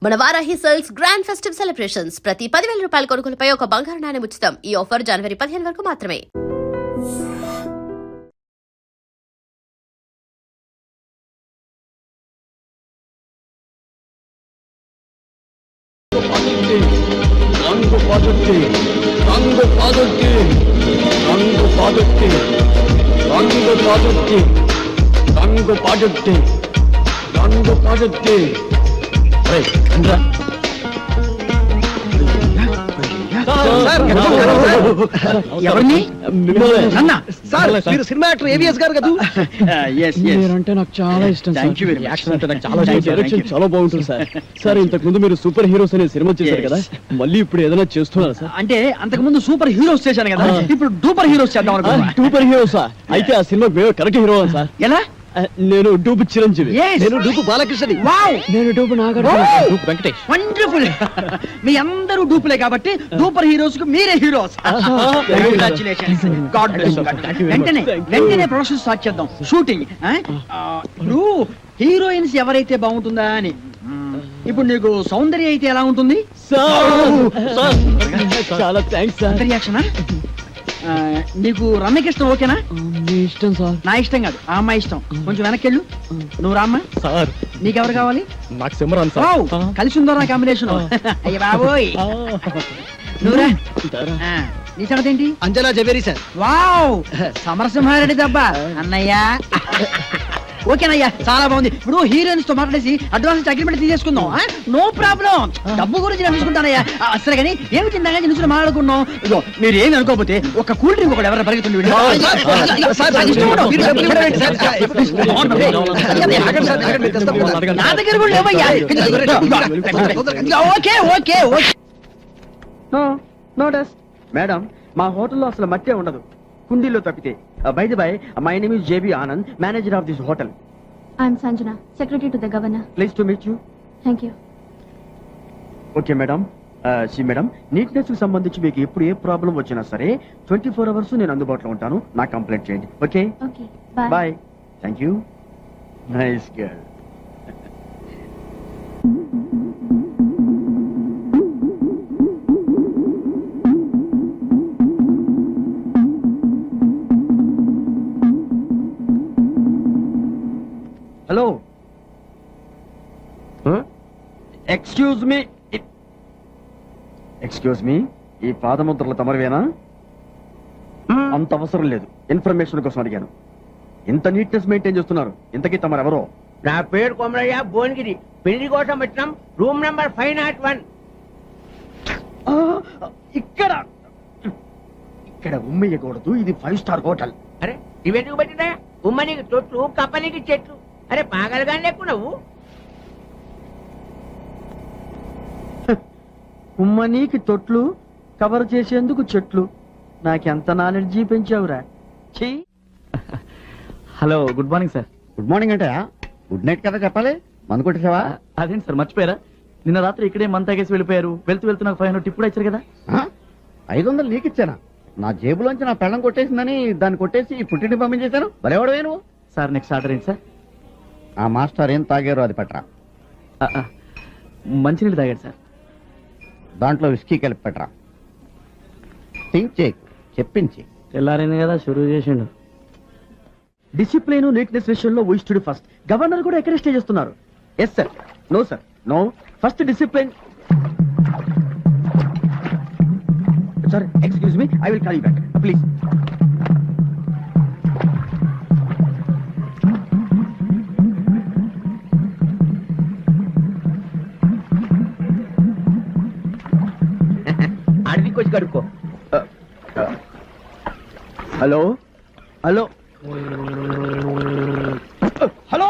మన Varahi sales grand festive celebrations ప్రతి 10,000 రూపాయల కొనుగోలుపై ఒక బంగారు నాణెం ఉచితం. ఈ ఆఫర్ జనవరి 15 వరకు మాత్రమే. ఎవరిని మీరు సినిమా యాక్టర్ ఏవిఎస్ గారు కదా? అంటే నాకు చాలా ఇష్టం. యాక్షన్ అంటే నాకు చాలా ఇష్టం. డైరెక్షన్ చాలా బాగుంటుంది సార్. సార్ ఇంతకు ముందు మీరు సూపర్ హీరోస్ అనే సినిమా చేశారు కదా, మళ్ళీ ఇప్పుడు ఏదైనా చేస్తున్నారు సార్? అంటే అంతకు ముందు సూపర్ హీరోస్ చేశాను కదా, ఇప్పుడు డూపర్ హీరోస్ చేద్దాం అనుకున్నా. సూపర్ హీరోసా? అయితే ఆ సినిమా కరెక్ట్ హీరో సార్. ఎలా? నేను డూపు చిరంజీవి. నేను డూపు బాలకృష్ణని. వావ్! నేను dupe Nagarjuna. Dupe Venkatesh. Wonderful. మీ అందరూ డూపులే కాబట్టి డూపర్ హీరోస్ కు మీరే heroes. Congratulations. God bless you. వెంటనే ప్రొడక్షన్ స్టార్ట్ చేద్దాం. షూటింగ్. ఇప్పుడు హీరోయిన్స్ ఎవరైతే బాగుంటుందా అని. ఇప్పుడు నీకు సౌందర్య అయితే ఎలా ఉంటుంది? చాలా థ్యాంక్స్ సార్. రియాక్షనా? నీకు రమ్యకృష్ణ ఓకేనా? మీ ఇష్టం సార్. నా ఇష్టం కాదు, ఆ అమ్మాయి ఇష్టం. కొంచెం వెనక్కి వెళ్ళు. నువ్వు రామ్మా. సార్ నీకెవరు కావాలి? నాకు సిమరన్ సార్. కలిసి ఉందో నా కాంబినేషన్. అయ్య బాబోయ్. నువ్వురా. నీ సంగతి ఏంటి? అంజలా జవేరి సార్. వావ్, సమరసింహారెడ్డి దబ్బా అన్నయ్య. ఓకేనయ్యా, చాలా బాగుంది. ఇప్పుడు హీరోయిన్స్ తో మాట్లాడేసి అడ్వాన్స్ అగ్రిమెంట్ తీసేసుకుందాం. No problem. డబ్బు గురించి నేను చూసుకుంటానయ్యా. సరే కానీ ఏమి తిందాగా నుంచి మాట్లాడుకున్నాం. ఇదో మీరు ఏమి అనుకోకపోతే ఒక కూల్ డ్రింక్ ఒకటి ఎవరైనా పరిగెత్తుంది. నా దగ్గర కూడా లేవయ్యా. Okay okay okay. No dust madam, మా హోటల్లో అసలు మట్టే ఉండదు, కుండీలో తప్పితే. By the way, my name is JB Anand, manager of this hotel. I'm Sanjana, secretary to the governor. Pleased to meet you. Thank you. Okay, madam. See, madam, neatness కి సంబంధించి మీకు ఎప్పుడు ఏ ప్రాబ్లం వచ్చినా సరే 24 hours నేను అందుబాటులో ఉంటాను. నా కంప్లైంట్ చేయండి. Okay? Okay. Bye. Bye. Thank you. Nice girl. Hello. Excuse మీ, ఈ పాదముద్రలు తమరివేనా? అంత అవసరం లేదు, ఇన్ఫర్మేషన్ కోసం అడిగాను. ఇంత నీట్నెస్ మెయింటైన్ చేస్తున్నారు, ఇంతకీ తమరెవరో? నా పేరు కొమరయ్య, భువనగిరి. పెళ్లి కోసం వచ్చినాం. Room number 501. ఇక్కడ ఉమ్మయ్యకూడదు, ఇది 5 స్టార్ హోటల్. అరే ఇవెందుకు పెట్టినా? ఉమ్మనికి తొట్లు, కప్పనికి చెట్లు. అరే పాగలగానే ఎక్కువ నువ్వు. ఉమ్మనీకి తొట్లు, కవర్ చేసేందుకు చెట్లు. నాకెంత నాలెడ్జీ పెంచావురా. Hello, good morning sir. Good morning అంటే గుడ్ నైట్ కదా చెప్పాలి. మందు కొట్టేసావా? అదేంటి సార్, మర్చిపోయారా? నిన్న రాత్రి ఇక్కడే మంత తాగేసి వెళ్ళిపోయారు. వెళ్తూ నాకు 500 టిప్ కూడా ఇచ్చారు కదా. 500 నీకు ఇచ్చానా? నా జేబులోంచి నా పెళ్ళం కొట్టేసిందని దాన్ని కొట్టేసి పుట్టింటి పంపించేశాను. బలేవాడు నువ్వు. సార్ నెక్స్ట్ ఆర్డర్ ఏంటి సార్? ఆ మాస్టర్ ఏం తాగారో అది పట్రా. మంచినీళ్ళు తాగాడు సార్. దాంట్లో విస్కీ కలిపి పెట్టరా. చెప్పించి తెల్లారైంది కదా, షురూ చేసిండు. డిసిప్లిన్, నీట్నెస్ విషయంలో వీ స్టడీ ఫస్ట్. గవర్నర్ కూడా ఎక్కడ స్టే చేస్తున్నారు. Yes sir. No sir, no. First discipline. Sir excuse me, I will call you back please. అడవికి వచ్చి కడుక్కో. Hello hello hello.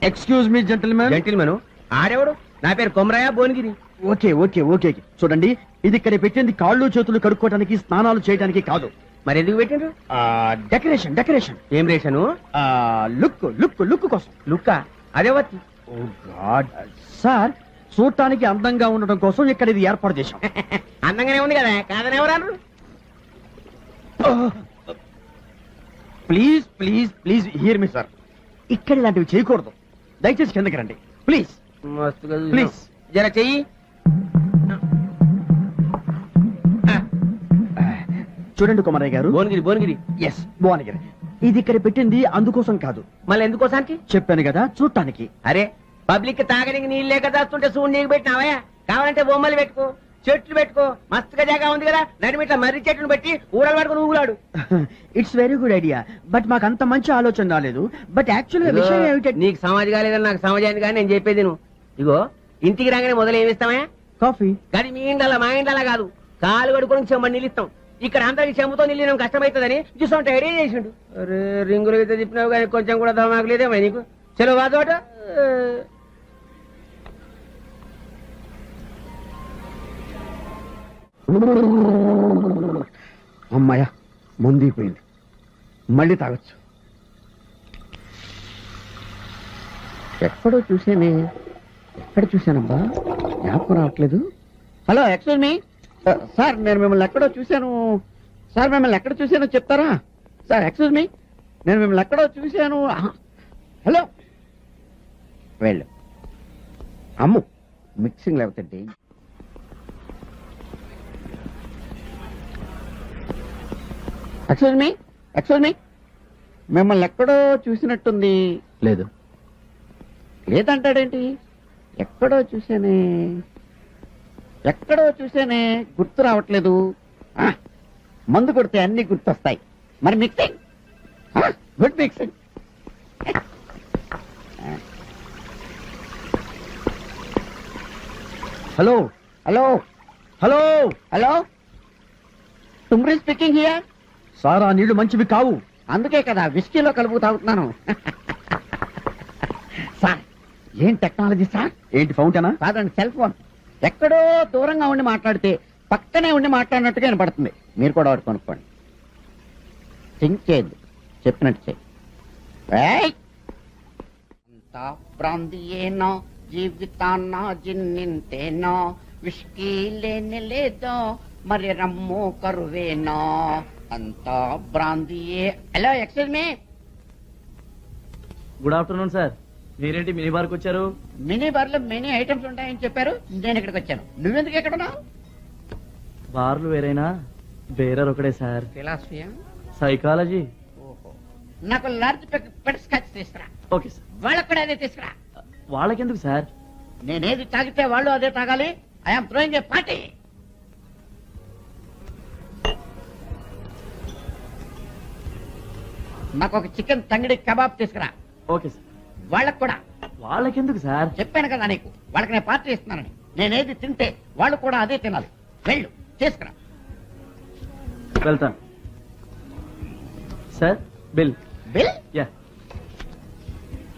Excuse me gentlemen. Gentlemen ఆడెవడు? నా పేరు Komaraiah, Bhuvanagiri. Okay okay okay. చూడండి, ఇది ఇక్కడ పెట్టింది కాళ్ళు చేతులు కడుక్కోవడానికి, స్నానాలు చేయడానికి కాదు. మరి ఎందుకు పెట్టిండ్రు? Decoration decoration. ఏం రేషను? లుక్ లుక్ లుక్ కోసం. లుక్క అదే వత్తి. ఓ గాడ్. సార్, చూడటానికి అందంగా ఉండడం కోసం ఇక్కడ ఇది ఏర్పాటు చేశాం. అందంగానే ఉంది కదా, కాదని ఎవరన్నారు? Please please please here me sir. ఇక్కడ ఇలాంటివి చేయకూడదు. దయచేసి కిందకి రండి ప్లీజ్. మస్తుగా చూసినావు. ప్లీజ్ జర చెయ్యి. చూడండి కుమారయ్య గారు. భువనగిరి ఎస్ భువనగిరి. ఇది ఇక్కడ పెట్టింది అందుకోసం కాదు, మళ్ళీ ఎందుకోసానికి? చెప్పాను కదా చూడటానికి. అరే పబ్లిక్ తాగడానికి నీళ్ళు లేక దాస్తుంటే సూడు నీకు పెట్టినావా? కావాలంటే బొమ్మలు పెట్టుకో, చెట్లు పెట్టుకో, మస్తుగా జాగా ఉంది కదా, నడిమిట్ల మర్రి చెట్టును పెట్టి ఊడలు పట్టుకుని ఊగులాడు. It's very good idea, but మాకు అంత మంచి ఆలోచన రాలేదు. బట్ యాక్చువల్గా విషయం ఏమిటంటే నీకు సమాజ్ కాలేదని నాకు సమాజాన్ని కానీ నేను చెప్పేది నువ్వు. ఇగో ఇంటికి రాగానే మొదలు ఏమిస్తావా? కాఫీ. కానీ మీ ఇండలా మా ఇండలా కాదు, కాలు కడుకొని చెమ్మని నిలుస్తాం. ఇక్కడ అందరికి చెమ్మతో నిలియడం కష్టమవుతుందని చూసుకుంటే ఐడియా చేసిండు. అరే రింగులు అయితే తిప్పినావు కానీ కొంచెం కూడా దమాకు లేదేమో నీకు. చలో వాదోట. అమ్మాయ ముందిపోయింది, మళ్ళీ తాగొచ్చు. ఎక్కడో చూసానే, ఎక్కడ చూశానబ్బా, జ్ఞాపకం రావట్లేదు. హలో, ఎక్స్క్యూజ్ మీ సార్, నేను మిమ్మల్ని ఎక్కడో చూశాను సార్. మిమ్మల్ని ఎక్కడ చూశానో చెప్తారా సార్? ఎక్స్క్యూజ్ మీ, నేను మిమ్మల్ని ఎక్కడో చూశాను. హలో, వెళ్ళు. అమ్ము మిక్సింగ్ లేకపోతే. ఎక్స్క్యూజ్ మీ, మిమ్మల్ని ఎక్కడో చూసినట్టుంది. లేదు. లేదంటాడేంటి? ఎక్కడో చూసానే, గుర్తు రావట్లేదు. మందు కొడితే అన్ని గుర్తొస్తాయి. మరి mixing, good mixing. Hello hello hello hello, Thumri speaking here. Sir, ఆ నీళ్లు మంచివి కావు. అందుకే కదా విస్కీలో కలుపు తాగుతున్నాను. సార్, ఏం టెక్నాలజీ సార్? ఏంటి ఫౌంటైనా? కాదండి, సెల్ ఫోన్. ఎక్కడో దూరంగా ఉండి మాట్లాడితే పక్కనే ఉండి మాట్లాడినట్టుగా వినపడుతుంది. మీరు కూడా ఒకటి కొనుక్కోండి. థింక్ చేయద్దు, చెప్పినట్టు చేయి. ప్రాంతీయేనో జీవితాన్న జిన్నింతేనో విష్కీ లేని లేదో మరి రమ్ము కరువేనో అంతా బ్రాంతియే. Hello, excuse me. Good afternoon sir. మీరేంటి మినీ బార్కి వచ్చారు? మినీ బార్ లో మెనీ ఐటమ్స్ ఉంటాయని చెప్పారు, నేను ఇక్కడికి వచ్చాను. నువ్వెందుకు ఎక్కడ ఉన్నావు? బార్లు వేరైనా బేరర్ ఒకటే సార్. ఫిలాసఫియా? సైకాలజీ. ఓహో, నాకు లార్జ్ పెట్ స్కాచ్ తీసుకురా. Okay sir. వాళ్ళకు కూడా అదే తీసుకురా. వాళ్ళకెందుకు సార్? నేనేది తాగితే వాళ్ళు అదే తాగాలి. I'm throwing a party. నాకు ఒక చికెన్ తంగిడి కబాబ్ తీసుకురా. Okay sir. వాళ్ళకు కూడా. వాళ్ళకెందుకు సార్? చెప్పాను కదా నీకు, వాళ్ళకి నేను పార్టీ ఇస్తున్నానని. నేనేది తింటే వాళ్ళు కూడా అదే తినాలి. వెళ్ళు, తీసుకురా. వెళ్తాను sir. Bill. Bill? Yeah,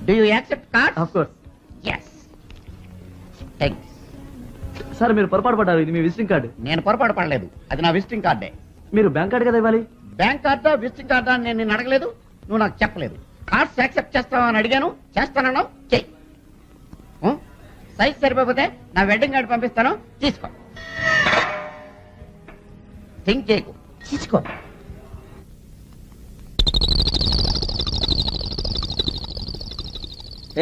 do you accept card? Of course. Yes. Thanks. Sir, మీరు పొరపాటు పడ్డారు. ఇది మీ విజిటింగ్ కార్డు. నేను పొరపాటు పడలేదు, అది నా విజిటింగ్ కార్డే. మీరు బ్యాంక్ కార్డు కదా ఇవ్వాలి. బ్యాంక్ కార్డా విజిటింగ్ కార్డా అని నేను నిన్ను అడగలేదు, నువ్వు నాకు చెప్పలేదు. కార్డ్స్ యాక్సెప్ట్ చేస్తావని అడిగాను, చేస్తానన్నావు, చెయ్యి. సైజ్ సరిపోతే నా వెడ్డింగ్ కార్డు పంపిస్తాను, తీసుకో. థింక్ చేయకు, తీసుకో.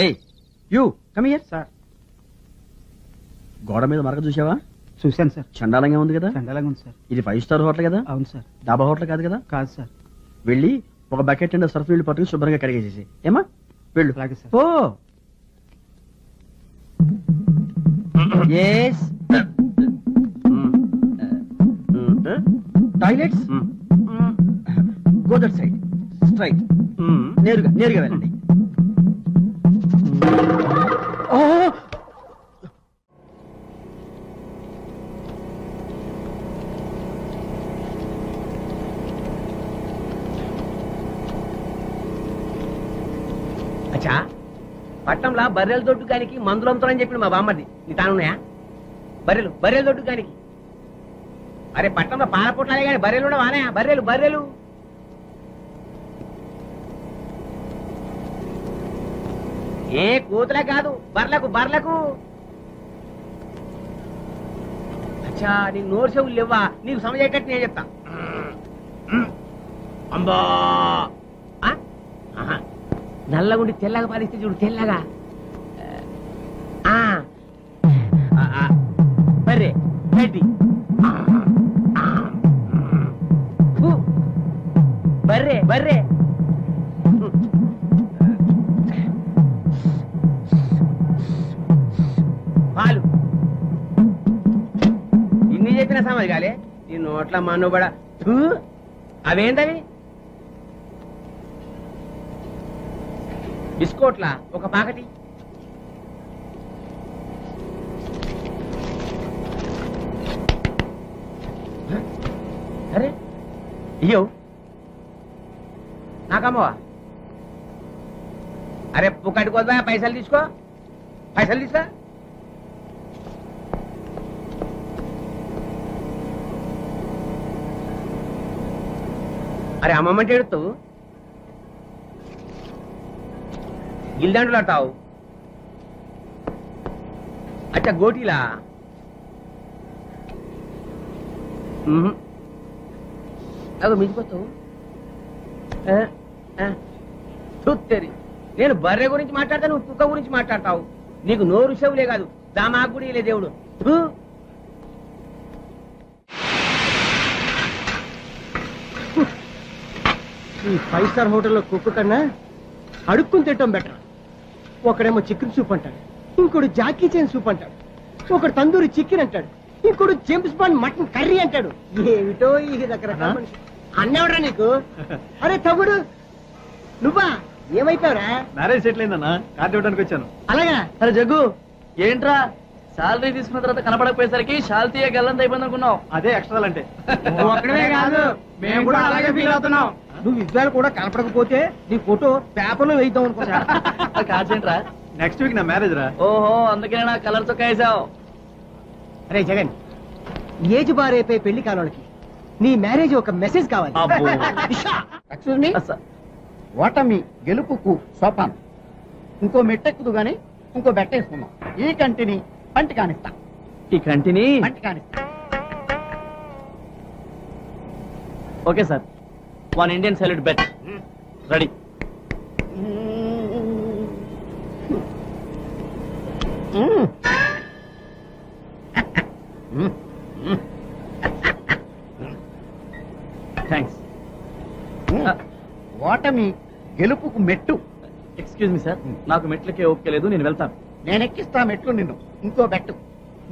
ఏయ్ యూ కమ్ హియర్. సార్, గోడ మీద మరక చూసావా? చూశాను సార్. చండాలంగా ఉంది కదా? చండాలంగా ఉంది సార్. ఇది 5 స్టార్ హోటల్ కదా? అవును సార్. డాబా హోటల్ కాదు కదా? కాదు సార్. వెళ్ళి ఒక బకెట్ అండ్ సర్ఫ్ నీళ్ళు పట్టుకుని శుభ్రంగా కడిగేసేసి ఏమా వెళ్ళు. అలాగే sir. Oh yes. Toilets go that side straight. నేరుగా వెళ్ళండి. ఓ అచ్చా, పట్టంలా బర్రెల దొడ్డు కానికి మందులు అమ్ముతారని చెప్పి మా బామ్మది. నీ తానున్నాయా? బర్రెల దొడ్డు కానికి. అరే పట్టంలో పాల పొట్లాలే కానీ బర్రెలు కూడా వానాయా? బర్రెలు ఏ కూతులే కాదు, బర్లకు. అచ్చా, నీ నోరు చెవులు లేవా? నీకు సమజేటట్టు నేను చెప్తా. అంబా నల్లగుండి తెల్లగా పాలిస్తే చూడు, తెల్లగా. బర్రె పాలు ఇన్ని చెప్పిన సమాధి కాలే నీ నోట్ల మన్నుబడ అవేంటవి బిస్కోట్లా ఒక పాకటి అరే అయ్యో నాకమ్మవా అరే పుక్కటి కోదా పైసలు తీసుకో అరే అమ్మమ్మంటే ఎడుతావు గిల్దండులు అంటావు అచ్చా గోటీలా అదో మించిపోతావు చూత్తేరి నేను బర్రె గురించి మాట్లాడతా నువ్వు కుక్క గురించి మాట్లాడతావు నీకు నోరు చెవులే కాదు దామాకు కూడా లే దేవుడు థూ. ఈ 5 స్టార్ హోటల్లో కుక్క కన్నా అడుక్కుని తింటాం బెటర్. ఒకడేమో చికెన్ సూప్ అంటాడు, ఇంకోడు జాకీ చైన్ సూప్ అంటాడు, ఒకడు తందూరి చికెన్ అంటాడు, ఇంకోడు జేమ్స్ బాండ్ మటన్ కర్రీ అంటాడు. ఏమిటో ఈ రకరకాల మనిషి. అన్నవరా నీకు? అరే తమ్ముడు నువ్వా? ఏమైపోయావురా? మ్యారేజ్ సెటిల్ అయిందన్నా, కార్డు ఇవ్వడానికి వచ్చాను. అలాగా? అరే జగ్గు ఏంట్రా శాలరీ తీసుకున్న తర్వాత కనపడకపోయేసరికి శాలతీయ గల్లంత అయిపోయింది అనుకున్నావు. అదే ఎక్స్ట్రా అంటే నువ్వు ఒక్కడే కాదు, మేము కూడా అలాగే ఫీల్ అవుతున్నాం. నువ్వు ఇద్దరు కూడా కనపడకపోతే నీ ఫోటో పేపర్లో వేద్దాం అనుకున్నా. కాసేంట్రా? నెక్స్ట్ వీక్ నా మ్యారేజ్ రా. ఓహో అందుకే నా కలర్ చొక్కా వేసావు. అరే జగన్, ఏజ్ బారైపోయి పెళ్లి కాలంకి నీ మ్యారేజ్ ఒక మెసేజ్ కావాలి. ఎక్స్క్యూజ్ మీ, ఓటమి గెలుపుకు సోపానం. ఇంకో మెట్టెక్కుదు గాని ఇంకో బెట్ట వేసుకుందాం. ఈ కంటిని పంటి కానిస్తా, ఈ కంటిని పంటి కానిస్తా. ఓకే సార్, 1 ఇండియన్ సైల్డ్ బెట్ రెడీ. థ్యాంక్స్. ఓటమి గెలుపుకు మెట్టు. ఎక్స్క్యూజ్ మీ సార్, నాకు మెట్లకే ఓపిక లేదు, నేను వెళ్తాను. నేనెక్కిస్తా మెట్లు నిన్ను. ఇంకో బెట్టు,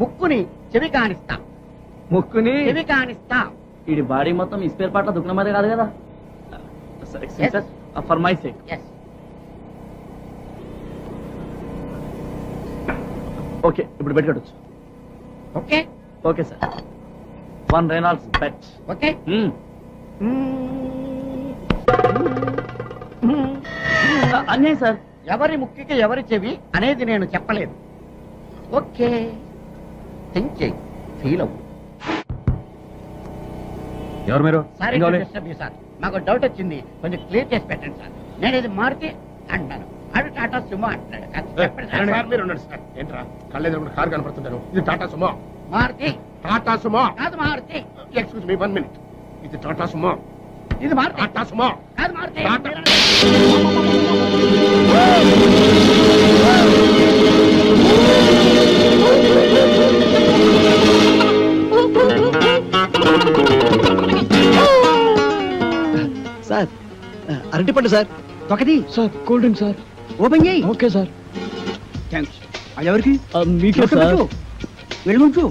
ముక్కుని చెవి కానిస్తా. ముక్కుని చెవి కానిస్తా. వీడి బాడీ మొత్తం ఈ స్పేర్ పార్ట్ల దుఃఖం మరే కాదు కదా. Excuse sir, for my sake. Yes. Okay, ఇప్పుడు బెట్ కట్టొచ్చు. Okay okay sir, 1 Reynolds bet. Okay. అన్నే సార్. ఎవరి ముక్కికి ఎవరి చెవి అనేది నేను చెప్పలేదు. ఓకే, థింక్ చెయ్యి, ఫీల్ అవ్వు. ఎవరు మీరు? సారీ సార్, మాకు డౌట్ వచ్చింది, కొంచెం క్లియర్ చేసి పెట్టండి సార్. నేను ఇది మారుతి అంటాను, ఆడు టాటా సుమో అంటాడు. చెప్పండి సార్. మీరు ఉండండి సార్. ఏంట్రా కళ్ళెదురు కారు కనపడుతుంటారు. ఇది టాటా సుమో. మారుతి టాటా సుమో. కాదు మారుతి. Excuse me 1 minute. ఇది టాటా సుమో. ఇది మారుతి టాటా సుమో. కాదు మారుతి. టాటా. సార్ అరటిపండు సార్. ఒకటి sir cool drink sir. Open చేయి. Okay sir. థ్యాంక్స్. అది ఎవరికి? మీకే సార్. వెళ్ళుంచు.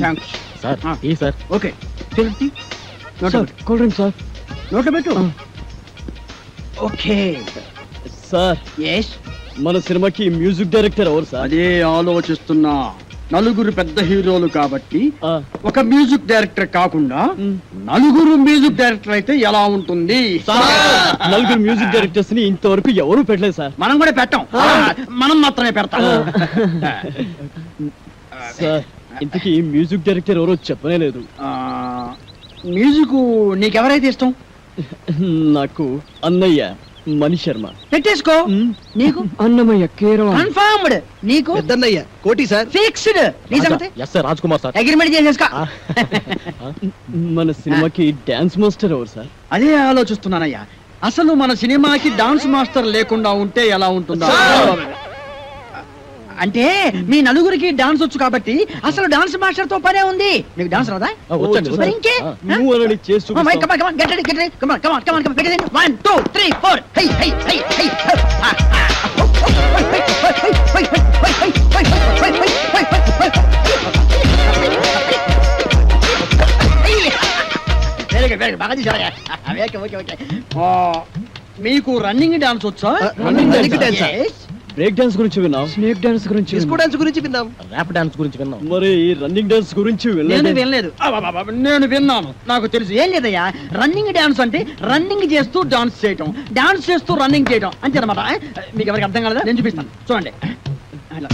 థ్యాంక్స్ సార్ ఈ sir. Okay, 50 sir cool drink sir. నోట్లో పెట్టు. Okay sir yes. మన సినిమాకి మ్యూజిక్ డైరెక్టర్ ఎవరు సార్? అదే ఆలోచిస్తున్నా. నలుగురు పెద్ద హీరోలు కాబట్టి ఆ, ఒక మ్యూజిక్ డైరెక్టర్ కాకుండా మ్. నలుగురు మ్యూజిక్ డైరెక్టర్ అయితే ఎలా ఉంటుంది? నలుగురు మ్యూజిక్ డైరెక్టర్స్ ని ఇంతవరకు ఎవరు పెట్టలేదు సార్. మనం కూడా పెట్టాం, మనం మాత్రమే పెడతాం. సార్ ఇంతకీ మ్యూజిక్ డైరెక్టర్ ఎవరో చెప్పనే లేదు. మ్యూజిక్ నీకెవరైతే ఇష్టం? నాకు అన్నయ్య మణి శర్మ. పెట్టేసుకో. మ్. నీకు అన్నమయ్య కీరవాణి. కన్ఫర్మ్డ్. నీకు పెద్దన్నయ్య కోటి సార్. ఫిక్స్డ్. నీ సంగతి yes sir Raj Kumar sir. Agreement చేసేసుకో. మన సినిమాకి డాన్స్ మాస్టర్ ఎవరు సార్? అదే ఆలోచిస్తున్నానయ్యా. అసలు మన సినిమాకి డాన్స్ మాస్టర్ లేకుండా ఉంటే ఎలా ఉంటుందా? అంటే మీ నలుగురికి డాన్స్ వచ్చు కాబట్టి అసలు డాన్స్ మాస్టర్ తో పనే ఉంది. మీకు డాన్స్ రాదా? వచ్చండి మరి ఇంకే? నువ్వు అని చేసి Come on, చూపిస్తావు. come on, get ready, get ready. Come on, come on, come on, come on. Get ready. 1, 2, 3, 4. Hey, hey, hey, hey. Very good, very good. బాగా చేశారయ్యా. Okay, okay, okay. మీకు రన్నింగ్ డాన్స్ వచ్చా? running dance ఆ? Yes. Break dance గురించి విన్నాం, snake dance గురించి disco విన్నాం. Dance గురించి విన్నాం, ర్యాప్ డాన్స్ గురించి విన్నాం. మరి ఈ రన్నింగ్ డాన్స్ గురించి నేను వినలేదే? వినలేదు. నేను విన్నాను, నాకు తెలుసు. ఏం లేదయ్యా, రన్నింగ్ డాన్స్ అంటే రన్నింగ్ చేస్తూ డాన్స్ చేయటం, డాన్స్ చేస్తూ రన్నింగ్ చేయటం అంతే అనమాట. మీకు ఎవరికి అర్థం కాలేదా? నేను చూపిస్తాను, చూడండి. అలా